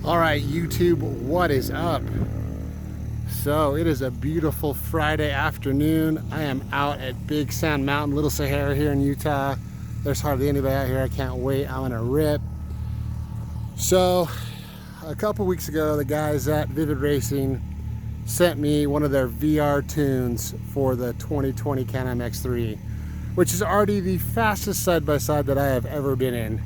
All right, YouTube, what is up? So it is a beautiful Friday afternoon. I am out at Big Sand Mountain, Little Sahara here in Utah. There's hardly anybody out here. I can't wait. I'm gonna rip. So a couple weeks ago, the guys at Vivid Racing sent me one of their VR tunes for the 2020 Can-Am X3, which is already the fastest side-by-side that I have ever been in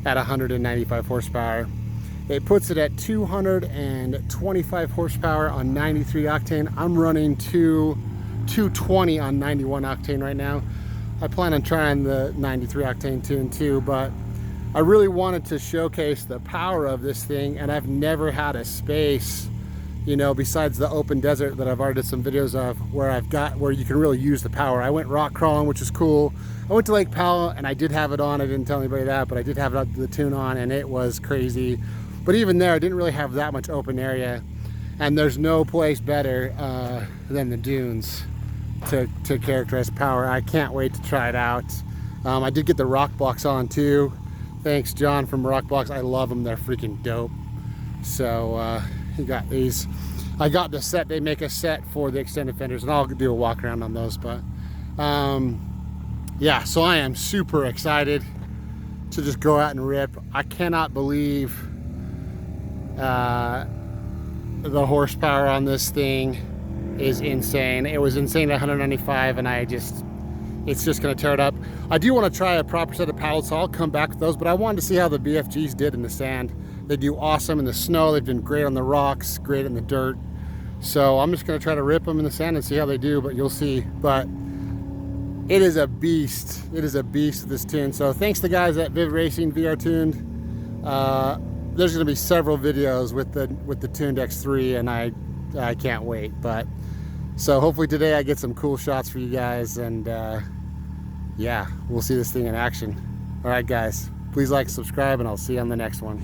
at 195 horsepower. It puts it at 225 horsepower on 93 octane. I'm running 220 on 91 octane right now. I plan on trying the 93 octane tune too, but I really wanted to showcase the power of this thing, and I've never had a space, you know, besides the open desert that I've already did some videos of, where you can really use the power. I went rock crawling, which is cool. I went to Lake Powell and I did have it on. I didn't tell anybody that, but I did have the tune on, and it was crazy. But even there, I didn't really have that much open area, and there's no place better than the dunes to characterize power. I can't wait to try it out. I did get the rock blocks on too. Thanks, John from Rock Blocks. I love them. They're freaking dope. So he got these. I got the set. They make a set for the extended fenders, and I'll do a walk around on those. But yeah, so I am super excited to just go out and rip. I cannot believe the horsepower on this thing is insane. It was insane at 195, and it's just gonna tear it up. I do want to try a proper set of paddles, so I'll come back with those, but I wanted to see how the BFGs did in the sand. They do awesome in the snow. They've been great on the rocks, great in the dirt. So I'm just gonna try to rip them in the sand and see how they do, but you'll see. But it is a beast. It is a beast, this tune. So thanks to the guys at Vivid Racing VR Tuned. There's going to be several videos with the tuned X3, and I can't wait. But so hopefully today I get some cool shots for you guys, and yeah, we'll see this thing in action. All right, guys, please like, subscribe, and I'll see you on the next one.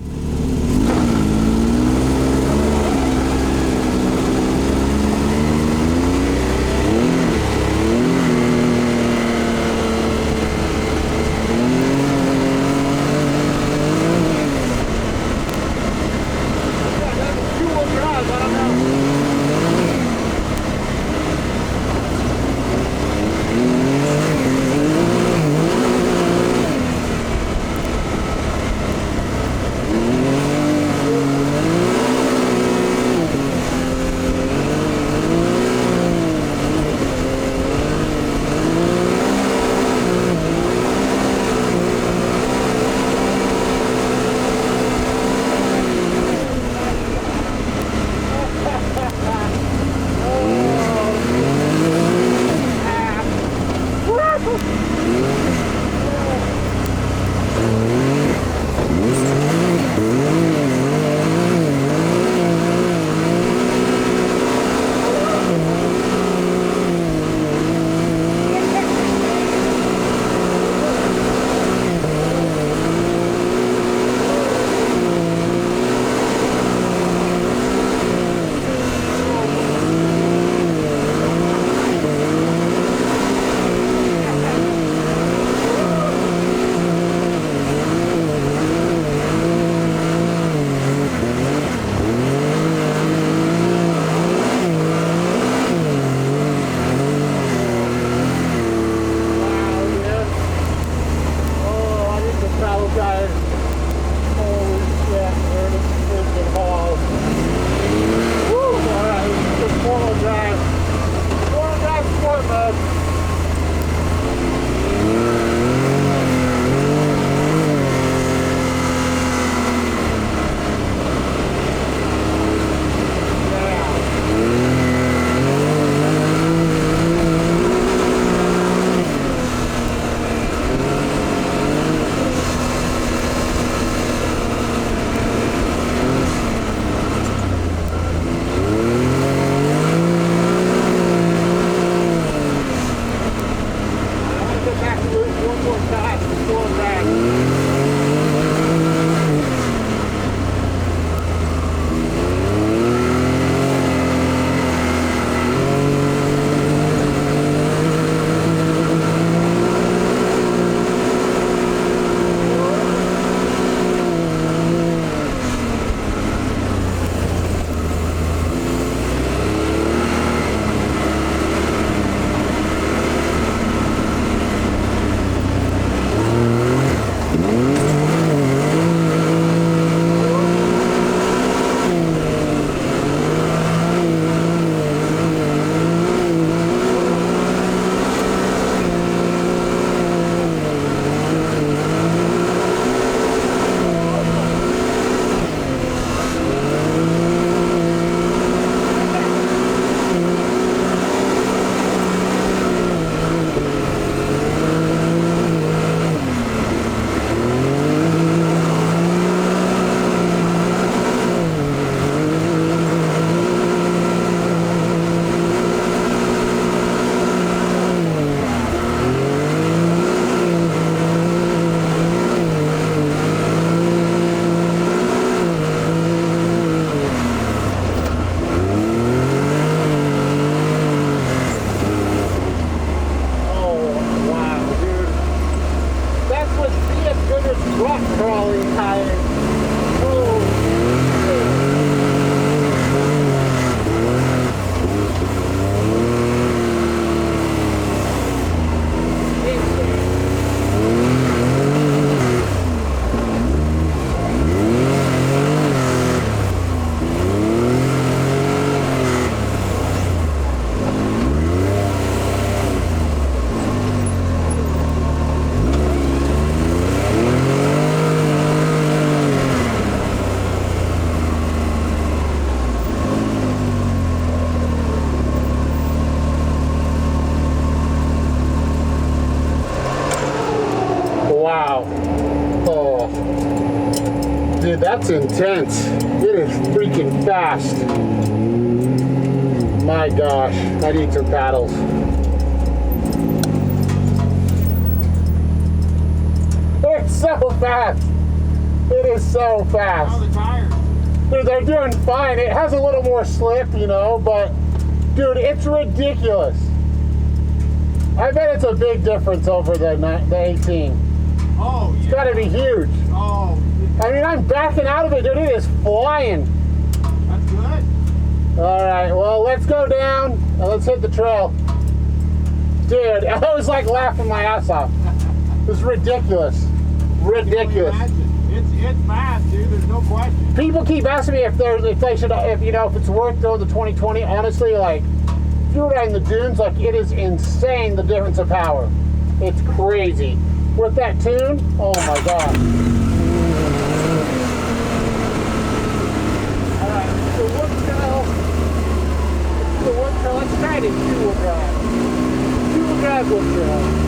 intense. It is freaking fast. My gosh, I need some paddles. It's so fast. It is so fast. How are the tires? Dude, they're doing fine. It has a little more slip, you know, but dude, it's ridiculous. I bet it's a big difference over the 18. Oh, yeah. It's got to be huge. Oh, I mean, I'm backing out of it, dude. It is flying. that's good. All right, well, let's go down and let's hit the trail. Dude, I was like laughing my ass off. It was ridiculous. Ridiculous. It's fast, dude. There's no question. People keep asking me if it's worth doing the 2020. Honestly, like, if you're riding the dunes, like, it is insane the difference of power. It's crazy. With that tune, oh my god. Alright, so let's try it in two-wheel drive. Two-wheel drive will drive.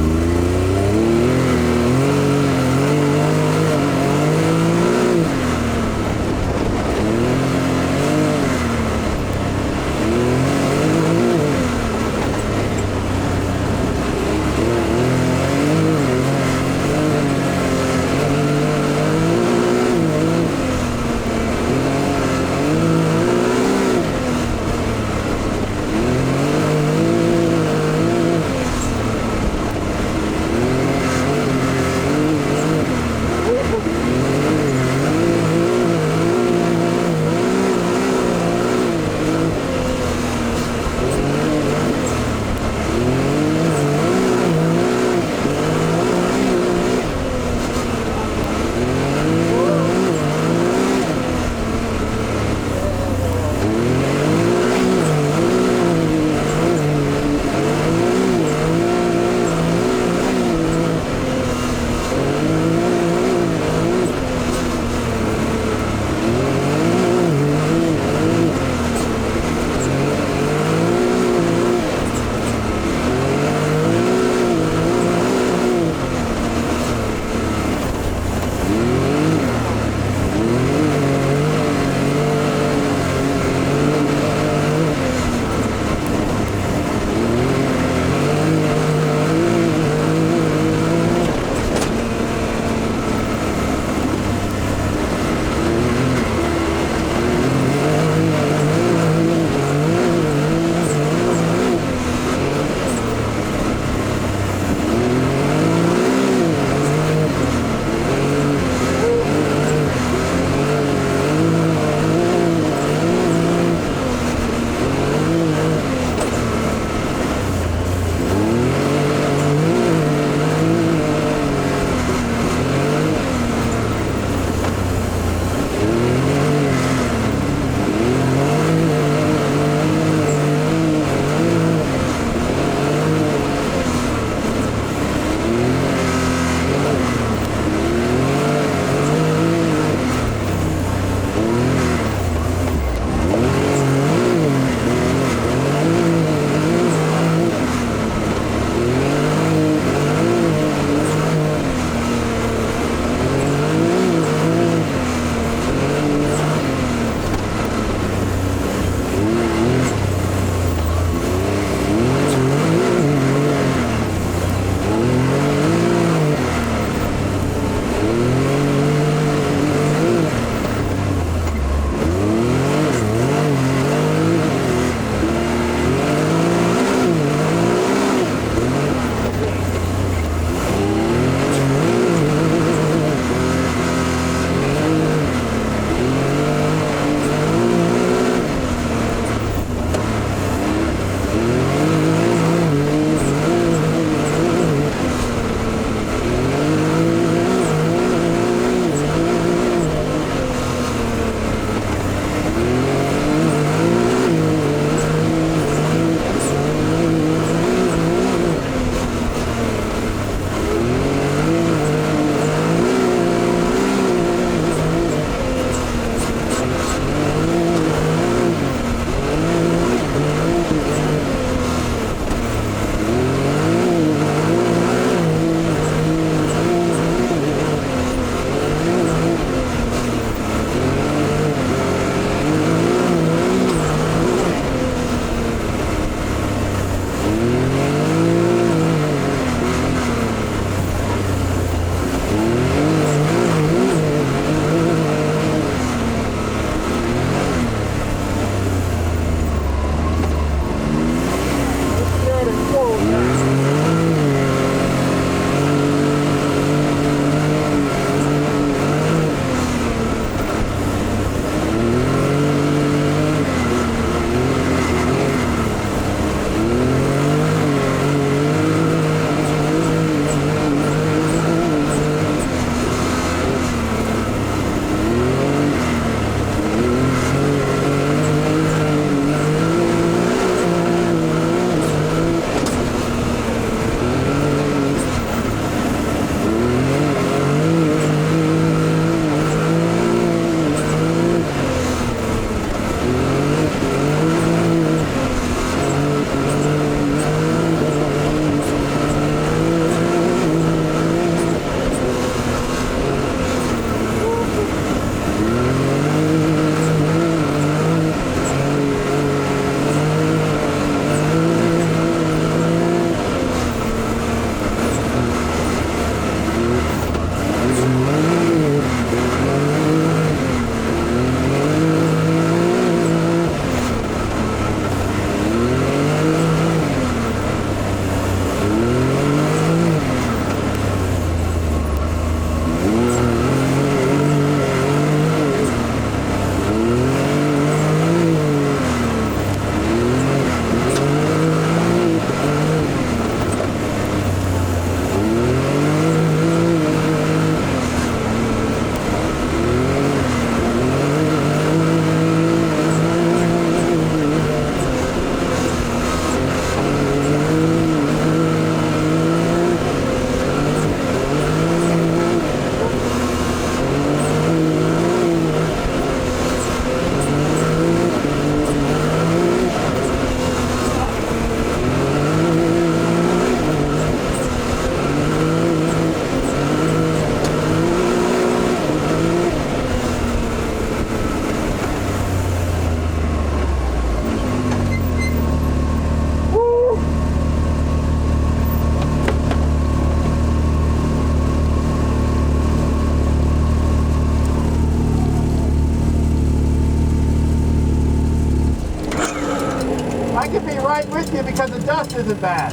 I can be right with you because the dust isn't bad.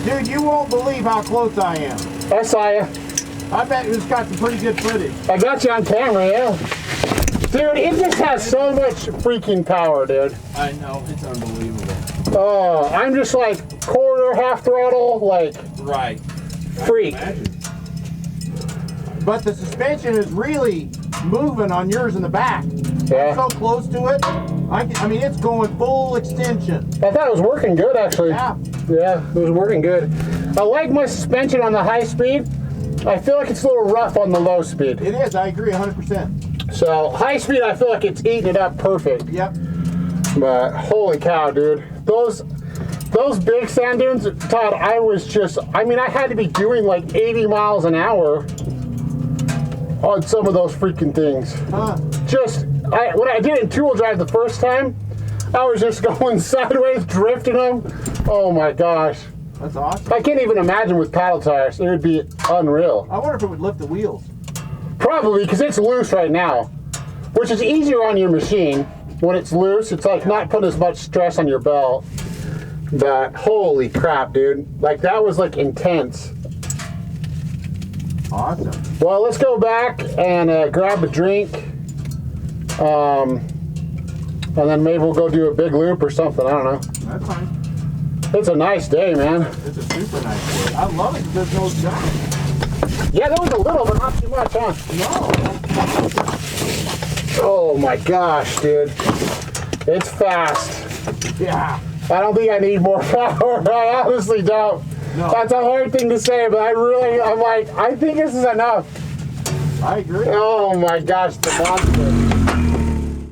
Dude, you won't believe how close I am. I saw you. I bet it's got some pretty good footage. I got you on camera, yeah. Dude, it just has so much freaking power, dude. I know, it's unbelievable. Oh, I'm just like quarter, half throttle, like Right. freak. But the suspension is really moving on yours in the back. Yeah. I'm so close to it. I mean, it's going full extension. I thought it was working good, actually. Yeah. Yeah, it was working good. I like my suspension on the high speed. I feel like it's a little rough on the low speed. It is, I agree 100%. So high speed, I feel like it's eating it up perfect. Yep. But holy cow, dude. Those big sand dunes, Todd, I had to be doing like 80 miles an hour on some of those freaking things. Huh. When I did it in two-wheel drive the first time, I was just going sideways, drifting them. Oh my gosh. That's awesome. I can't even imagine with paddle tires. It would be unreal. I wonder if it would lift the wheels. Probably, because it's loose right now, which is easier on your machine. When it's loose, it's like not putting as much stress on your belt. But holy crap, dude. Like, that was like intense. Awesome. Well, let's go back and grab a drink. And then maybe we'll go do a big loop or something. I don't know. That's fine. It's a nice day, man. It's a super nice day. I love it because there's no junk. Yeah, there was a little, but not too much, huh? No. Oh my gosh, dude. It's fast. Yeah. I don't think I need more power. I honestly don't. No. That's a hard thing to say, but I'm like, I think this is enough. I agree. Oh my gosh, the monster.